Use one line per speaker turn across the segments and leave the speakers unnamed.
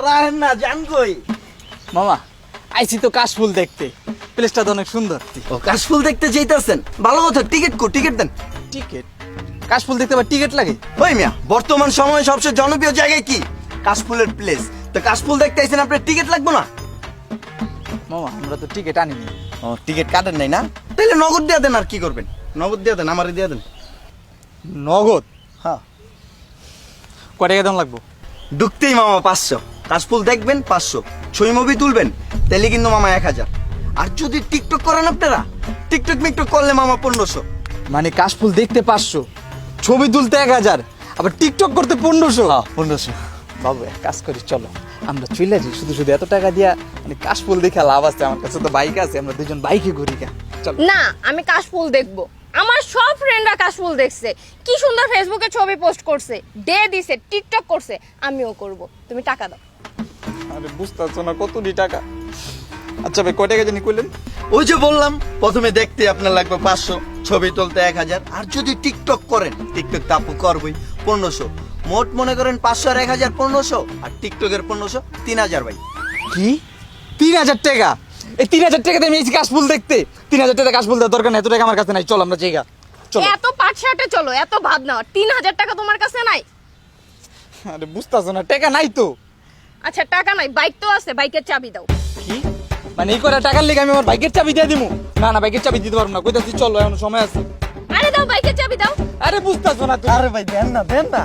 রাহেন না জান কই
মামা আইছি তো কাশফুল দেখতে, প্লেসটা তো অনেক সুন্দর।
ও কাশফুল দেখতে যাইতাছেন, ভালো কথা। টিকিট টিকিট দেন।
টিকিট? কাশফুল দেখতে আবার টিকিট লাগে?
ওই মিয়া, বর্তমান সময়ে সবচেয়ে জনপ্রিয় জায়গায় কি? কাশফুলের প্লেস। তো কাশফুল দেখতে আইছেন, আপনার টিকিট লাগবে না?
মামা আমরা তো টিকিট আনিনি।
ও টিকিট কাটেন নাই না? তাহলে নগদ দিয়ে দেন। আর কি করবেন? নগদ দিয়ে দেন, আমারে দিয়ে দেন।
নগদ?
হ্যাঁ।
কয় টাকা দাম লাগবো?
ঢুকতেই মামা 500। কাশফুল দেখবেন 500, ছবি মুভি তুলবেন তাহলে কিন্তু মামা 1000। আর যদি টিকটক করেন আপনারা, টিকটক মিকটক করলে মামা 1500।
মানে কাশফুল দেখতে 500, ছবি তুলতে 1000, আবার টিকটক করতে 1500?
1500।
বাবু এক কাজ করি, চলো আমরা চলে যাই। শুধু শুধু এত টাকা দিয়া মানে কাশফুল দেখে লাভ আছে? আমার কাছে তো বাইক আছে, আমরা দুজন বাইকে ঘুরি গা। চলো।
না, আমি কাশফুল দেখবো। আমার সব ফ্রেন্ডরা কাশফুল দেখছে, কি সুন্দর ফেসবুকে ছবি পোস্ট করছে, ডে দিছে, টিকটক করছে, আমিও করব। তুমি টাকা দাও।
আরে বুঝতেছো না কতটি টাকা? আচ্ছা ভাই কয় টাকা জানি কইলেন?
ওই যে বললাম, প্রথমে দেখতে আপনার লাগবে 500, ছবি তুলতে 1000, আর যদি টিকটক করেন, টিকটক তো আপু করবই, 1500। মোট মনে করেন 500 আর 1000 1500, আর টিকটকের 1500 3000 ভাই।
কি 3000 টাকা? এই 3000 টাকাতে আমি এই কাশফুল দেখতে? 3000 টাকা কাশফুল দেওয়ার দরকার নেই, এত টাকা আমার কাছে নাই। চল আমরা জায়গা চলো।
এত পাটশাটে চলো, এত ভাব নাও। 3000 টাকা তোমার কাছে নাই?
আরে বুঝতেছো না, টাকা নাই তো।
আচ্ছা টাকা নাই, বাইক তো আছে, বাইকের চাবি দাও।
কি মানে এই করে টাকার লেগে আমি আমার বাইকের চাবি দিয়ে দিমু? না না, বাইকের চাবি দিতে পারবো না, কইতাছি চলো, এখন সময় আছে।
আরে দাও, বাইকের চাবি দাও।
আরে বুঝতেছো না তুই?
আরে ভাই দেন না, দেন না।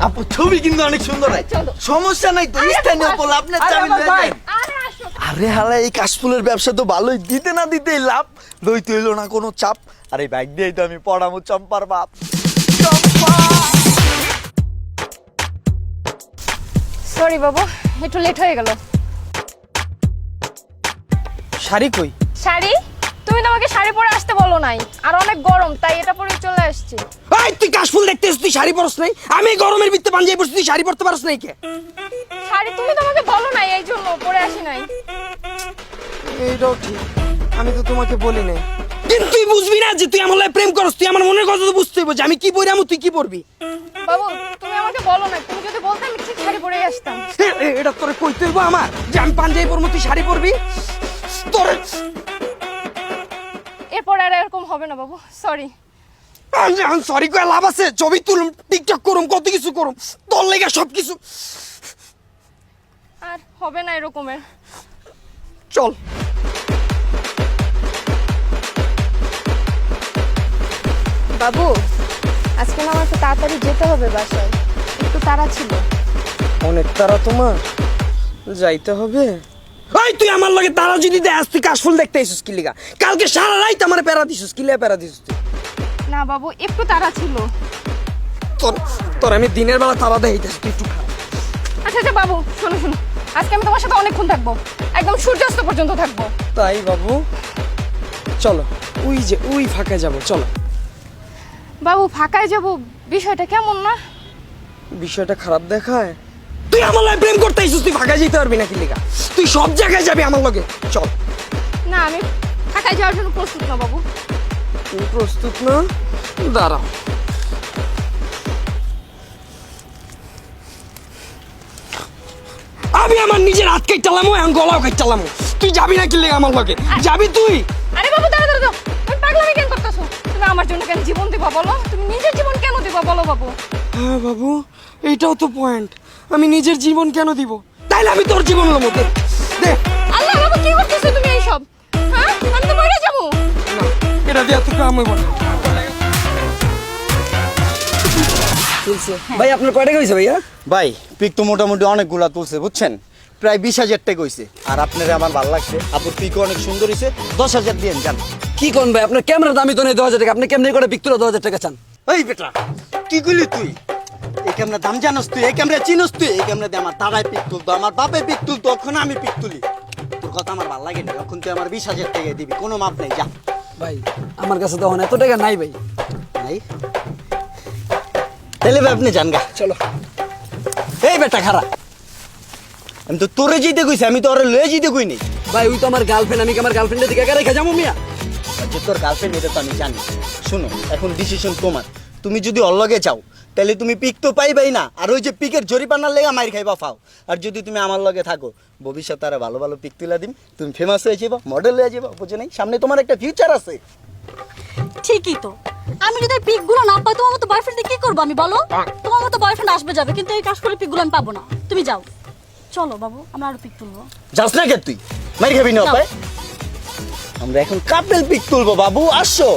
আপু ছবি কিন্তু অনেক সুন্দর হয়,
চলো।
সমস্যা নাই তো। স্থানীয় বল, আপনার
আরে
চাবি
আমার
দেন।
ভাই।
আরে আসো।
আরে হালা, এই কাশফুলের ব্যবসা তো ভালোই, দিতে না দিতেই লাভ, লইতে হইলো না কোনো চাপ। আর এই বাইক দিয়েই তো আমি পড়ামো চম্পার বাপ। চম্পা!
সরি বাবু, একটু লেট হয়ে গেল।
শাড়ি কই?
শাড়ি? তুমি তো আমাকে শাড়ি পরে আসতে বলো নাই, আর অনেক গরম তাই এটা পরে চলে আসছি।
এই তুই কাশফুল দেখতে এসেছিস, তুই শাড়ি পরছ নাই? আমি গরমের ভিতরে পাঞ্জাবি পরছি, তুই শাড়ি পরতে পারছ নাই কে?
শাড়ি তুমি তো আমাকে বলো নাই, এই জন্য পরে আসি নাই।
এইটাও ঠিক, আমি তো তোমাকে বলি নাই। কিন্তু তুই বুঝবি না যে তুই আমার লাগে প্রেম করছ? তুই আমার মনের কথা তো বুঝতে হইব যে আমি কি পরি, তুই কি পরবি।
বাবু তুমি আমাকে বলো না, তুমি যদি বলতে আমি ঠিক শাড়ি পরেই আসতাম।
এটা তোরে কইতে হইব আমার যে আমি পাঞ্জাবি পরবো, তুই শাড়ি পরবি? তোর
এরপর আর এরকম হবে না বাবু, সরি।
সরি কয়ে লাভ আছে? ছবি তুলুম, টিকটক করুম, কত কিছু করুম, তোর লেগে সব কিছু।
আর হবে না এরকমের।
চল।
বাবু আজকে না আমার একটু তাড়াতাড়ি যেতে হবে বাসায়, একটু তাড়া ছিল।
অনেক তারা তোমার, যাইতে হবে। এই তুই আমার লগে তারা যদি দেয়, তুই কাশফুল দেখতে আইছিস কি লিগা? কালকে সারা রাত আমার প্যারা দিছিস, কি লিগা প্যারা দিছিস তুই?
না বাবু একটু তাড়া ছিল।
তোর তোর আমি দিনের বেলা তারা দেখাইতেছি, তুই একটু খা।
আচ্ছা আচ্ছা বাবু শোনো শোনো, আজকে আমি তোমার সাথে অনেকক্ষণ থাকবো, একদম সূর্যাস্ত পর্যন্ত থাকবো।
তাই বাবু? চলো ওই যে ওই ফাঁকায় যাব, চলো।
বাবু ফাঁকায় যাব, বিষয়টা কেমন না?
বিষয়টা খারাপ দেখায়? তুই আমার লগে প্রেম করতে আইছিস, তুই ফাঁকায় যেতে পারবি না কি লিগা? তুই সব জায়গায় যাবি আমার লগে, চল।
না আমি ফাঁকায় যাওয়ার জন্য প্রস্তুত না বাবু।
তুই প্রস্তুত না? দাঁড়াও। আমি আমার নিজের হাত কেটে চালামো, এখন গলাও কেটে চালামো। তুই যাবি না কি লেগে আমার লগে? যাবি তুই?
আরে বাবু দাঁড়া দাঁড়া, তুমি পাগলামি কেন করতেছো? তুমি আমার জন্য কেন জীবন দিবা বলো? তুমি নিজের জীবন কেন দিবা বলো বাবু?
হ্যাঁ বাবু, এইটাও তো পয়েন্ট। আমি নিজের জীবন কেন দিব? তাইলে আমি তোর জীবনের মধ্যে দে।
আল্লাহ বাবু কি করতেছো তুমি এইসব? হ্যাঁ আমি তো মরে যাবো।
না, এটা দিয়ে তুই কাম হইব না। ভাই আপনার কয় টাকা হয়েছে ভাইয়া?
ভাই পিক তো মোটামুটি অনেকগুলা তুলছে বুঝছেন, প্রায় 20,000 টাকা হয়েছে। আর আপনার আমার ভালো লাগছে, আপুর পিকও অনেক সুন্দর হয়েছে। 10,000 দিয়ে যান।
কি কোন ভাই, আপনার ক্যামেরা দামি তো নেই 10,000 টাকা, আপনি কেমনি করে পিক তুলে 10,000 টাকা চান?
এই বেটা কি কইলি তুই? এই ক্যামেরা দাম জানোস তুই? এই ক্যামেরা চিনোস তুই? এই ক্যামেরা দিয়ে আমার দাদাই পিক তুলতো, আমার বাপে পিক তুলতো, তখন আমি পিক তুলি। তোর কথা আমার ভালো লাগে না, এখন তুই আমার 20,000 টাকা দিবি, কোনো মাপ নেই। যা
ভাই আমার কাছে তো এত টাকা নাই ভাই।
নাই তাহলে ভাই আপনি যান গা।
চলো।
এই বেটা খারাপ, আমি তো তোরে যেতে কইছি, আমি তো ওরে লয়ে যেতে কই নাই।
ভাই ওই তো আমার গার্লফ্রেন্ড, আমি কি আমার গার্লফ্রেন্ডের দিকে রেখে যাবো মিয়া?
যে তোর গার্লফ্রেন্ড এটা তো আমি জানি। শুনো এখন ডিসিশন তোমার, তুমি যদি অল্লগে যাও তাহলে তুমি পিক তো পাইবাই না, আর ওই যে পিকের জরিপানার লেগা মাইর খাইবা ফাও। আর যদি তুমি আমার লগে থাকো, ভবিষ্যতে আরো ভালো ভালো পিক তুলা দিম, তুমি ফেমাস হয়ে যাবো, মডেল হয়ে যাবো, বুঝে নাই? সামনে তোমার একটা ফিউচার আছে।
ঠিকই তো, আমি যদি পিকগুলো না পাই তোমার মতো বয়ফ্রেন্ড কি করবো আমি বলো? তোমার মতো বয়ফ্রেন্ড আসবে যাবে, কিন্তু এই কাশফুলের পিকগুলো আমি পাবো না। তুমি যাও, চলো বাবু, আমরা আরো পিক তুলবো।
যাস না কে তুই? মাইর খাবি না পায়? আমরা এখন কাপেল পিক তুলবো বাবু, আসো।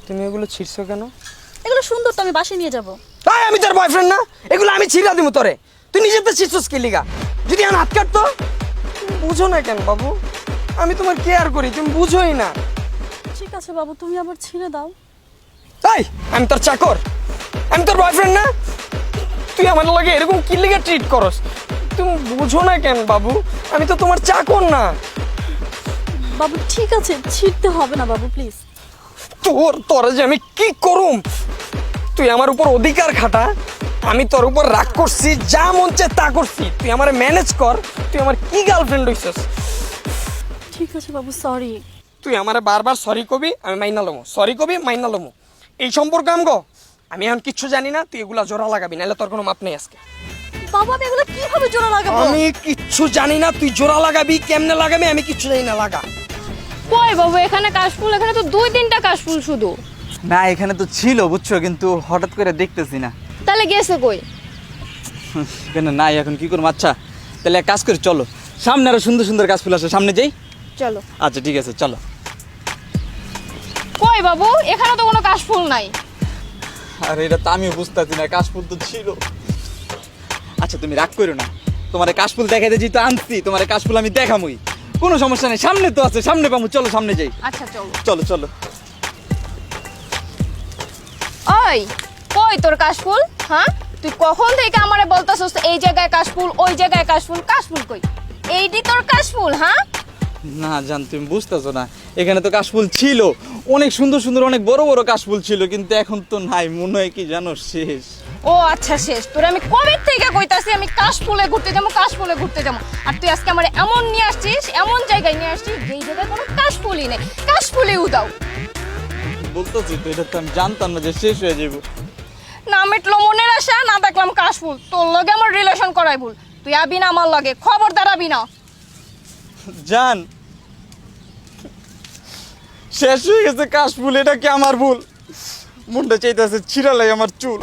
তুমি এগুলো ছিড়ছো কেন?
এগুলো সুন্দর তো, আমি বাসায় নিয়ে যাবো।
তাই আমি তোর বয়ফ্রেন্ড না? এগুলো আমি ছিড়া দিব তোরে। তুই নিজে তো ছিড়ছস কি লিগা? যদি আমার হাত কাটতো? তুমি বুঝো না কেন বাবু? আমি তোমার কেয়ার করি, তুমি বুঝোই না।
ঠিক আছে বাবু, তুমি আবার ছিঁড়ে দাও।
তাই আমি তোর চাকর? আমি তোর বয়ফ্রেন্ড না? তুই আমার লগে এরকম কি লিগা ট্রিট করস? তুমি বুঝো না কেন বাবু? আমি তো তোমার চাকর না।
বাবু ঠিক আছে, ছিঁড়তে হবে না বাবু, প্লিজ।
তোরে যে আমি কি করুম? তুই আমার উপর অধিকার খাটা, আমি তোর উপর রাগ করছি, যা মন চায় তা করছি। তুই আমার ম্যানেজ কর। তুই আমার কি গার্লফ্রেন্ড হইছস?
ঠিক আছে বাবু, সরি।
তুই আমারে বারবার সরি কবি, আমি মাইনা লমো, সরি কবি মাইনা লমো। এই সম্পর্ক আমগো? আমি এখন কিচ্ছু জানি না, তুই এগুলা জোড়া লাগাবি, নাহলে তোর কোনো মাপ নেই আজকে।
বাবু আমি এগুলো কিভাবে জোড়া লাগাবো?
আমি কিচ্ছু জানি না, তুই জোড়া লাগাবি কেমনে লাগাবি আমি কিচ্ছু জানি না, লাগা।
কই বাবু, এখানে কাশফুল, এখানে তো 2-3টা কাশফুল শুধু।
না এখানে তো ছিল বুঝছো, কিন্তু হঠাৎ করে দেখতেছি না।
তাহলে গেছে কই?
এখানে নাই, এখন কি করবো? আচ্ছা তাহলে এক কাজ করি, চলো সামনে আরো সুন্দর সুন্দর কাশ ফুল আছে, সামনে যাই।
চলো।
আচ্ছা ঠিক আছে চলো।
কই বাবু, এখানে তো কোনো কাশফুল নাই।
আর এটা তো আমিও বুঝতেছি না, কাশফুল তো ছিল। আচ্ছা তুমি রাগ করো না, তোমার কাশফুল দেখাইতে যেহেতু আনছি, তোমার কাশফুল আমি দেখামই, কোনো সমস্যা নেই। সামনে তো আছে, সামনে পাবো, চলো সামনে যাই।
আচ্ছা চলো।
চলো চলো।
ওই কই তোর কাশফুল? হ্যাঁ, তুই কখন থেকে আমারে বলতাছস এই জায়গায় কাশফুল, ওই জায়গায় কাশফুল? কাশফুল কই? এইটি তোর কাশফুল? হ্যাঁ
না জান তুমি বুঝতেছো না, এখানে তো কাশফুল ছিল, অনেক সুন্দর সুন্দর অনেক বড় বড় কাশফুল ছিল, কিন্তু এখন তো নাই, মনে হয় কি জানো শেষ।
ও আচ্ছা শেষ। তোর আমি কবে থেকে কইতাছি আমি কাশফুলে ঘুরতে যাবো, কাশফুলে ঘুরতে যাবো, আর তুই আজকে আমারে এমন নিয়ে আসছিস, এমন জায়গায় নিয়ে আসছিস যেই জায়গায় কোনো কাশফুলই নেই। কাশফুলে উদাও।
বলতেছি তো, এটা তো আমি জানতাম না যে শেষ হয়ে যাবো।
না মিটলো মনের আশা, না দেখলাম কাশফুল। তোর লগে আমার রিলেশন করাই ভুল। তুই আবি না আমার লগে, খবরদার আবি না।
জান শেষ হয়ে গেছে কাশফুল, এটা কি আমার ভুল? মনটা চাইতেছে ছিড়ালাই আমার চুল।